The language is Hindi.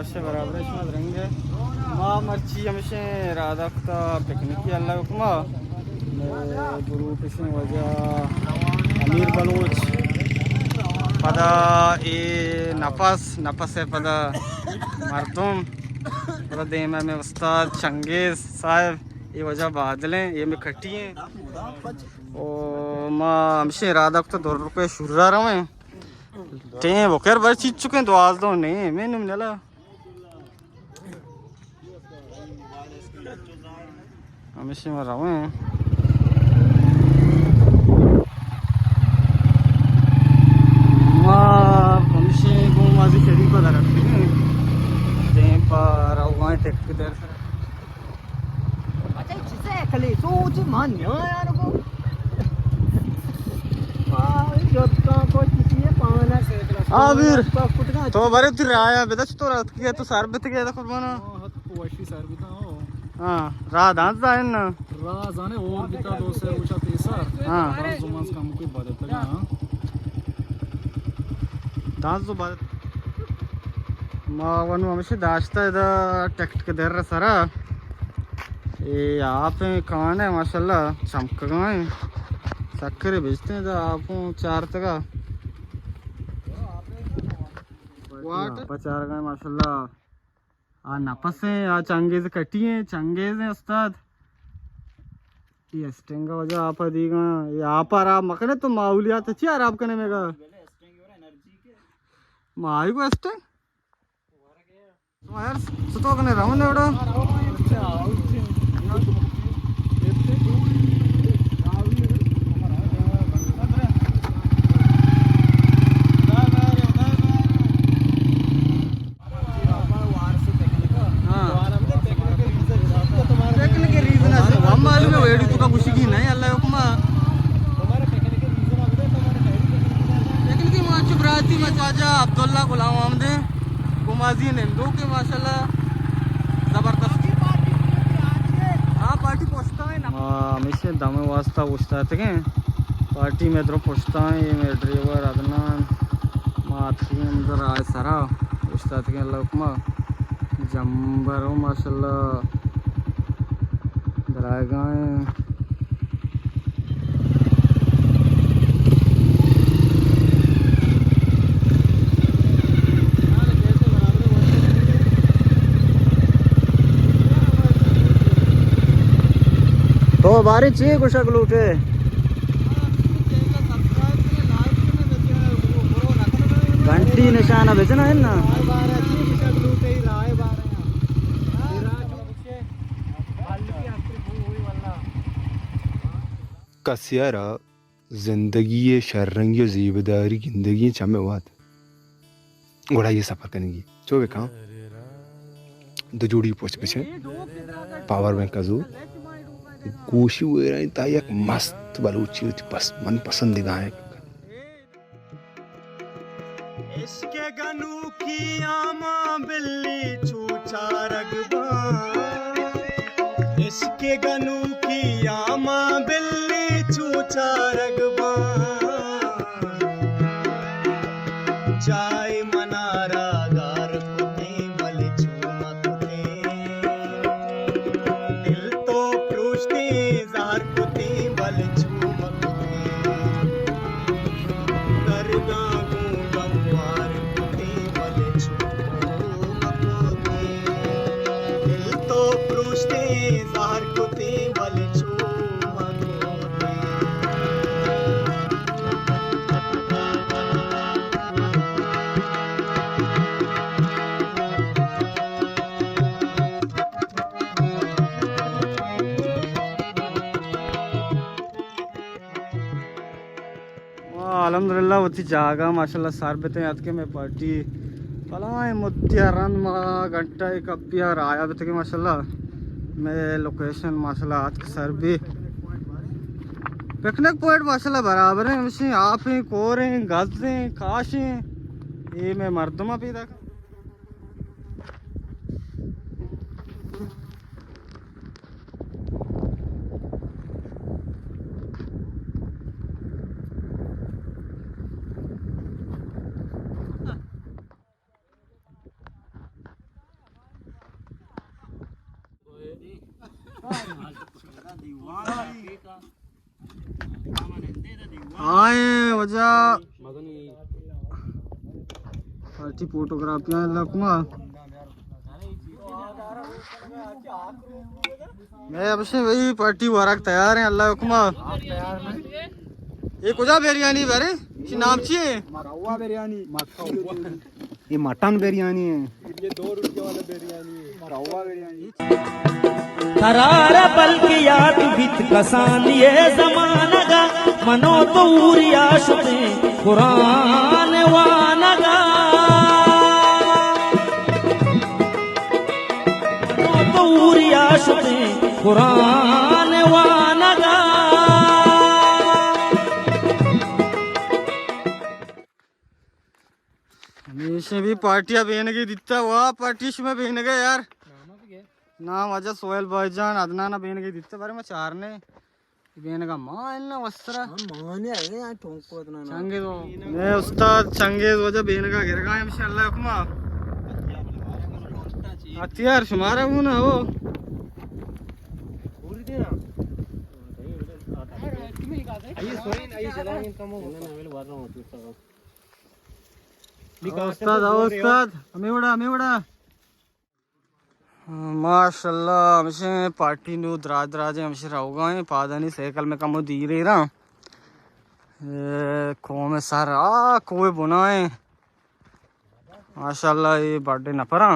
वशे बराबर इसमें रहेंगे माँ मर्ची हमशे राधाक्ता पिकनिक अल्लाह हुक्मा ग्रुप इसमें वजह अमीर बलूच पदा ए नफस है पदा मरदुम पदा देमा में उस्ताद चंगेज़ साहब ये वजह बादलें ये में खट्टी हैं और माँ हमशे राधाक्ता 2 रुपये शुर्रा रहे टे वो कर बस चीज चुके तो आज तो नहीं मैंने मिला हमेशा मर रहा हूँ हमेशा घूमाजी खेली को रखते हैं जहाँ पर वहाँ टेक किधर अच्छा जिसे खली सोच मान यार को आबिर तो बारे तू राया बेटा तो रात की तो सार बत गया था कुर्बाना हां तो वैसी सार भी था हां रा दांत जाए ना रा जाने और बिता 2 से ऊंचा पैसा हां जुमास काम कोई बात लगा दांत जो बात मावन हमेशा दाश्ता इधर टेक्ट के देर सारा ये आप कौन है माशाल्लाह चमक गए शक्कर बेचते हैं तो आपको 4 टका चार गए माशाल्लाह आ नफस है आ चंगेज कटी है चंगेज है उस्ताद ये स्टेंगा वजह आप दीगा ये आप आप मकने तो माहौलियात अच्छी यार आप कने मेगा माई को स्टेंग तो यार सुतो कने राउंड एवडा अब्दुल्ला गुलाम आमदे गुमाजी नेंदो के माशाल्लाह जबरदस्त हाँ पार्टी पहुँचता है ना हमेशा दमे वास्ता पूछता है ठीक है पार्टी में तो पूछता है ये मेरे ड्राइवर अदनान माथी अंदर आए सारा पूछता है अल्लाह हुक्मा जंबर हो माशाल्लाह दराएगा तो बारी चाहिए कुछ लूटे घंटी निशाना बेचना है ना कसियारा जिंदगी शर्रंगी ज़ीबदारी जिंदगी चमे वाद घोड़ा ये सफ़र करेंगी चो कहाँ 2 जोड़ी पोच पीछे पावर बैंक का जो गोशी हुए तायक मस्त बलूची बस मन पसंदीदा है इसके गनू की आमा बिल्ली चूचा रगबा इसके गनू की आमा बिल्ली चूचा रगबा चाय मनारा गार कुते बल चूमा कुते दिल तो प्रूछते जार कुते बल चूमा कुते करगा गंवार कुते बल चूमा कुते दिल तो प्रूछते जार कुते बल चूमा कुते अल्हम्दुलिल्लाह वती जागा माशाल्लाह सार बेते याद के मैं पार्टी पलाए मुत्यारन मा घंटा एक अपियार आया बेते के माशाल्लाह मैं लोकेशन माशाल्लाह आज के सर भी पिकनिक पॉइंट माशाल्लाह बराबर है वैसे आप हैं कोर हैं गज हैं काश हैं ये मैं मर्दमा भी तक आए वजह पार्टी फोटोग्राफियां लकुमा मैं अब से वही पार्टी वारक तैयार है अल्लाह हुक्मा ये कुजा बिरयानी बारे इसी नाम चाहिए मरवा बिरयानी ये मटन बिरयानी है ये 2 रुपये वाला बिरयानी है मरवा बिरयानी करारा बल्कि याद बित कसान ये जमाना गा मनो तूरिया शुते कुरान वानगा मनो तूरिया शुते कुरान वानगा हमेशा भी पार्टियां बहन के दिता हुआ पार्टी में बहन गए यार नाम अजय सोहेल भाईजान अदनाना बहन के दिता बारे में चार ने बहन का मां इतना वस्त्रा माने आए यार ठोंको इतना चंगे तो मैं उस्ताद चंगे वजह बहन का घर का इंशाल्लाह हुक्मा हथियार शुमारा हूं ना वो उस्ताद आओ उस्ताद हमें बड़ा माशाल्लाह हमसे पार्टी नु दराज हमसे रहोगा पादानी साइकिल में कम दी रही रहा खो में सारा कोई बुनाए माशाल्लाह ये बर्थडे न परा